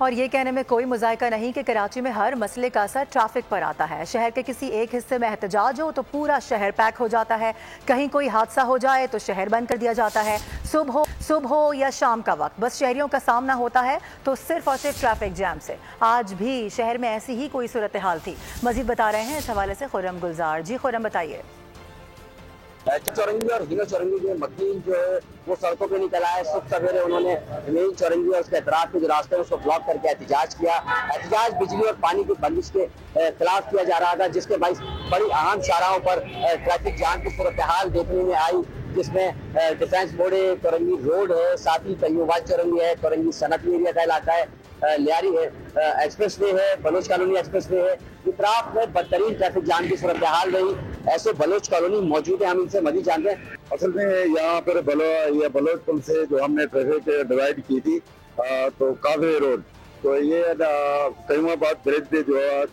और ये कहने में कोई मुज़ायका नहीं कि कराची में हर मसले का असर ट्रैफिक पर आता है। शहर के किसी एक हिस्से में एहतजाज हो तो पूरा शहर पैक हो जाता है, कहीं कोई हादसा हो जाए तो शहर बंद कर दिया जाता है। सुबह हो या शाम का वक्त बस शहरियों का सामना होता है तो सिर्फ और सिर्फ ट्रैफिक जैम से। आज भी शहर में ऐसी ही कोई सूरत हाल थी। मजीद बता रहे हैं इस हवाले से खुर्रम गुलजार। जी खुर्रम, बताइए। चौरंगी और हिनो चौरंगी के मकीन जो है वो सड़कों पे निकल आए। सुबह सवेरे उन्होंने मेन चौरंगी और उसके अतराफ के जो रास्ते हैं उसको ब्लॉक करके एहतजाज किया। एहतजाज बिजली और पानी की बंदिश के खिलाफ किया जा रहा था, जिसके बाइस बड़ी अहम शाहराहों पर ट्रैफिक जाम की सूरत हाल देखने में आई, जिसमें डिफेंस बोर्ड है, चौरंगी रोड है, साथ ही तय्यूबाद चौरंगी है, चौरंगी सनत एरिया का इलाका है, लियारी है, एक्सप्रेस वे है, बलोच कॉलोनी एक्सप्रेस वे है। इतराफ में बदतरीन ट्रैफिक जाम की सूरत हाल रही। ऐसे बलोच कॉलोनी मौजूद है, हम इनसे मजीद जानते हैं। असल में यहाँ पर बलोच पुल से जो हमने ट्रैफिक डिवाइड की थी तो काफी रोड, तो ये तय्यूबाद ब्रिज जो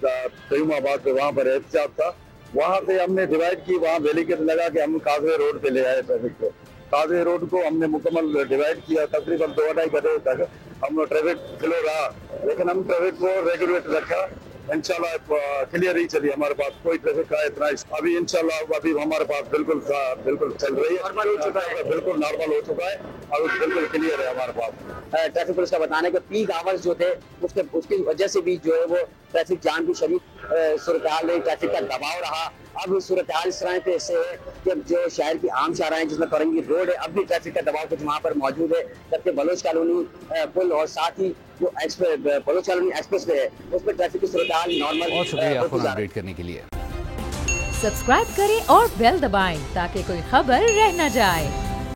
तय्यूबाद पे वहाँ पर एहतजाज था, वहाँ से हमने डिवाइड की, वहाँ बैरिकेड लगा के हम काफी रोड पे ले आए ट्रैफिक को। काफी रोड को हमने मुकम्मल डिवाइड किया। तकरीबन 2-2.5 घंटे तक हम ट्रैफिक फ्लो रहा, लेकिन हम ट्रैफिक को रेगुलेट रखा। इंशाल्लाह क्लियर ही चली, हमारे पास कोई ट्रैफिक का इतना अभी इंशाल्लाह अभी हमारे पास बिल्कुल चल रही है, नॉर्मल हो चुका है, बिल्कुल नॉर्मल हो चुका है, अभी बिल्कुल क्लियर है हमारे पास। ट्रैफिक पुलिस का बताना है कि पीक आवर्स जो थे उसकी वजह से भी जो है वो ट्रैफिक जाम की शदीद सूरत हाल रही, ट्रैफिक का दबाव रहा। अब सूरत हाल इस तरह पे ऐसे है कि जो शहर की आम शाहराहें जिसमें चौरंगी रोड है, अब भी ट्रैफिक का दबाव कुछ वहाँ पर मौजूद है, जबकि बलोच कॉलोनी पुल और साथ ही जो बलोच कॉलोनी एक्सप्रेस वे है उसमें ट्रैफिक की सूरत हाल नॉर्मल। और शुक्रिया आपको अपडेट करने के लिए। सब्सक्राइब करें और बेल दबाएं ताकि कोई खबर रह न जाए।